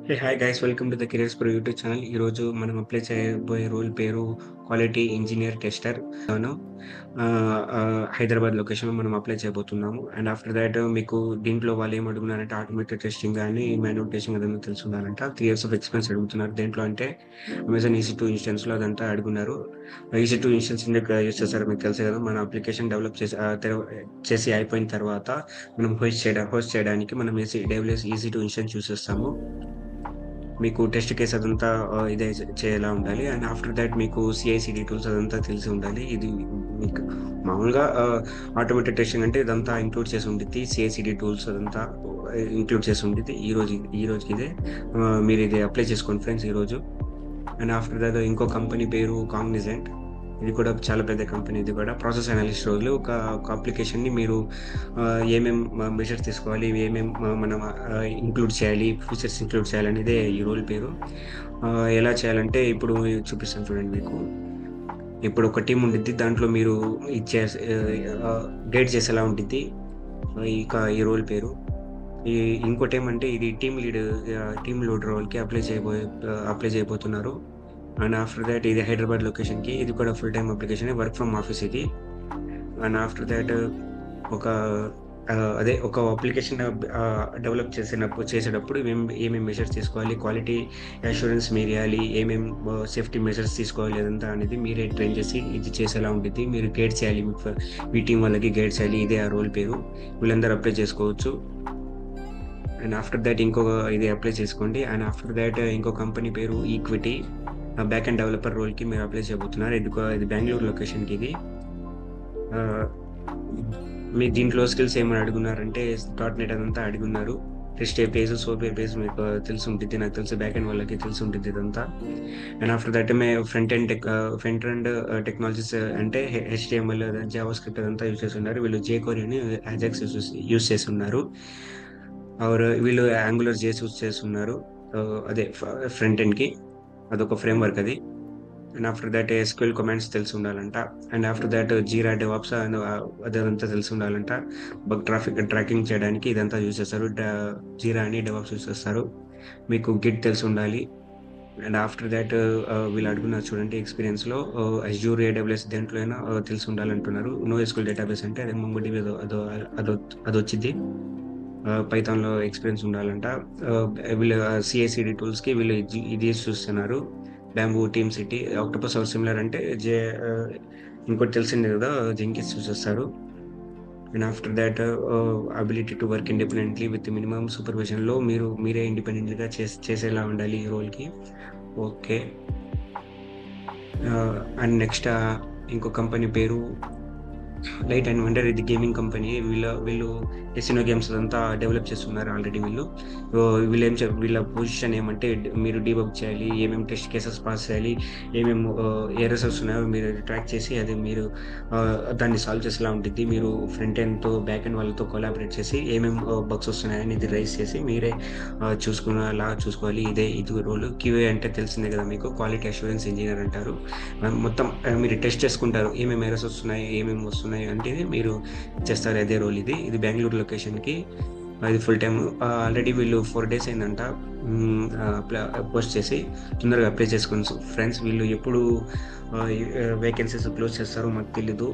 Hey hi guys, welcome to the careers pro YouTube channel. ఈరోజు మనం apply చేయబోయే role పేరు క్వాలిటీ ఇంజనీర్ టెస్టర్. అవును. హైదరాబాద్ లొకేషన్లో మనం అప్లై చేయబోతున్నాము. అండ్ ఆఫ్టర్ దాట్ మీకు దీంట్లో వాళ్ళు ఏం అడుగుతున్నారంటే ఆటోమేటెడ్ టెస్టింగ్ కానీ మాన్యువల్ టెస్టింగ్ అదన్నా తెలుసు ఉండాలంట. 3 years ఆఫ్ ఎక్స్పీరియన్స్ అడుగుతున్నారు. దేంట్లో అంటే అమెజాన్ EC2 ఇన్స్టెన్స్లో అదంతా అడుగున్నారు. EC2 ఇన్స్టెన్స్ ఎందుకు యూస్ చేస్తారో మీకు తెలుసు కదా. మన అప్లికేషన్ డెవలప్ చేసి అయిపోయిన తర్వాత మనం హోస్ట్ చేయడానికి మనం AWS EC2 ఇన్స్టెన్స్ యూస్ చేస్తాము. మీకు టెస్ట్ కేస్ అదంతా ఇదే చేయాలా ఉండాలి. అండ్ ఆఫ్టర్ దాట్ మీకు CI/CD టూల్స్ అదంతా తెలిసి ఉండాలి. ఇది మీకు మామూలుగా ఆటోమేటెడ్ టెస్టింగ్ అంటే ఇదంతా ఇంక్లూడ్ చేసి ఉండిద్ది. CI/CD టూల్స్ అదంతా ఇంక్లూడ్ చేసి ఉండిద్ది. ఈ రోజుకి ఇదే మీరు ఇది అప్లై చేసుకోండి ఫ్రెండ్స్ ఈరోజు. అండ్ ఆఫ్టర్ దట్ ఇంకో కంపెనీ పేరు కాగ్నిజెంట్. ఇది కూడా చాలా పెద్ద కంపెనీ. ఇది కూడా ప్రాసెస్ అనలిస్ట్ రోల్. ఒక అప్లికేషన్ని మీరు ఏమేం మెజర్స్ తీసుకోవాలి, ఏమేం మనం ఇంక్లూడ్ చేయాలి, ఫీచర్స్ ఇంక్లూడ్ చేయాలనేదే ఈ రోల్ పేరు. ఎలా చేయాలంటే ఇప్పుడు చూపిస్తాను చూడండి మీకు. ఇప్పుడు ఒక టీం ఉండిద్ది. దాంట్లో మీరు ఇచ్చే గైడ్ చేసేలా ఉండిద్ది. ఈ రోల్ పేరు. ఈ ఇంకోటేమంటే ఇది టీమ్ లీడ్ రోల్‌కి అప్లై చేయబోతున్నారు. అండ్ ఆఫ్టర్ దాట్ ఇది హైదరాబాద్ లొకేషన్‌కి. ఇది కూడా ఫుల్ టైమ్ అప్లికేషనే. వర్క్ ఫ్రమ్ ఆఫీస్ ఇది. అండ్ ఆఫ్టర్ దాట్ ఒక ఒక అప్లికేషన్ చేసేటప్పుడు ఏమేం మెజర్స్ తీసుకోవాలి, క్వాలిటీ అష్యూరెన్స్ మీరియాలి, సేఫ్టీ మెజర్స్ తీసుకోవాలి అదంతా అనేది మీరే ట్రైన్ చేసి ఇది చేసేలా ఉండిద్ది. మీరు గైడ్ చేయాలి. మీ టీం వాళ్ళకి గైడ్ చేయాలి. ఇదే ఆ రోల్ పేరు. వీళ్ళందరూ అప్లై చేసుకోవచ్చు. అండ్ ఆఫ్టర్ దాట్ ఇది అప్లై చేసుకోండి. అండ్ ఆఫ్టర్ దాట్ ఇంకో కంపెనీ పేరు ఈక్విటీ. బ్యాక్ అండ్ డెవలపర్ రోల్‌కి మీరు అప్లై చేయబోతున్నారు. ఇది బెంగుళూరు లొకేషన్‌కి ఇది. ఆహ్, మీ దీంట్లో స్కిల్స్ ఏమని అడుగున్నారంటే .NET అదంతా అడుగున్నారు. రెస్ట్ APIs, సోప్ APIs మీకు తెలిసి ఉండిద్ది. నాకు తెలిసి బ్యాక్ ఎండ్ వాళ్ళకి తెలిసి ఉండిద్ది ఇదంతా. And after that front end technologies అంటే HTML, జావాస్క్రిప్ట్ అదంతా యూజ్ చేసి ఉన్నారు. వీళ్ళు jQueryని, అజాక్స్ యూజ్ చేసి ఉన్నారు. వీళ్ళు యాంగులర్ JS యూజ్ చేస్తున్నారు. అదే ఫ్రంట్ ఎండ్‌కి. అదొక ఫ్రేమ్‌వర్క్ అది. And after that SQL commands తెలిసి ఉండాలంట. And after that jeera DevOps అదంతా తెలిసి ఉండాలంట. ట్రాకింగ్ చేయడానికి ఇదంతా యూజ్ చేస్తారు. జీరా అని డెవాప్స్ యూజ్ చేస్తారు. మీకు గిట్ తెలిసి ఉండాలి. అండ్ ఆఫ్టర్ దట్ వీళ్ళు అడుగున్నారు చూడండి ఎక్స్పీరియన్స్‌లో అజ్యూర్, AWS దేంట్లో అయినా తెలిసి ఉండాలంటున్నారు. NoSQL డేటాబేస్ అంటే అదే MongoDB అదో అదొచ్చిద్ది. పైథాన్‌లో ఎక్స్పీరియన్స్ ఉండాలంట. వీళ్ళు CI/CD టూల్స్‌కి వీళ్ళు ఇది చూస్తున్నారు. Bamboo, Team City, Octopus or similar అంటే ఇంకోటి తెలిసిందే కదా, జెంకిన్స్ యూజ్ చేస్తారు. And after that ability to work independently with minimum సూపర్విజన్‌లో మీరే ఇండిపెండెంట్‌గా చేసేలా ఉండాలి ఈ రోల్‌కి. ఓకే. అండ్ నెక్స్ట్ ఇంకో కంపెనీ పేరు లైట్ అండ్ వండర్. ఇది గేమింగ్ కంపెనీ. వీళ్ళు ఎసినో గేమ్స్ అదంతా డెవలప్ చేస్తున్నారు ఆల్రెడీ వీళ్ళు. వీళ్ళ పొజిషన్ ఏమంటే మీరు డీబగ్ చేయాలి, టెస్ట్ కేసెస్ పాస్ చేయాలి, ఎర్రర్స్ వస్తున్నాయో మీరు ట్రాక్ చేసి అది మీరు దాన్ని సాల్వ్ చేసేలా ఉంటుంది. మీరు ఫ్రంట్ ఎండ్తో బ్యాక్ ఎండ్ వాళ్ళతో కొలాబరేట్ చేసి బగ్స్ వస్తున్నాయని ఇది రైజ్ చేసి మీరే చూసుకోవాలి. ఇది రోల్. QA అంటే తెలిసిందే కదా మీకు, క్వాలిటీ అష్యూరెన్స్ ఇంజనీర్ అంటారు. మొత్తం మీరు టెస్ట్ చేసుకుంటారు. ఎర్రర్స్ వస్తున్నాయి, వస్తున్నాయి అంటే మీరు చేస్తారు. అదే రోల్ ఇది. ఇది బెంగుళూరు లొకేషన్‌కి. ఇది ఫుల్ టైమ్. ఆల్రెడీ వీళ్ళు 4 days అయిందంట పోస్ట్ చేసి. తొందరగా అప్లై చేసుకోండి ఫ్రెండ్స్. వీళ్ళు ఎప్పుడు వేకెన్సీస్ క్లోజ్ చేస్తారో మాకు తెలీదు.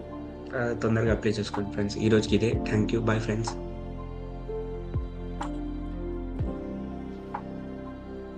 తొందరగా అప్లై చేసుకోండి ఫ్రెండ్స్. ఈ రోజుకి ఇదే. Thank you. Bye friends.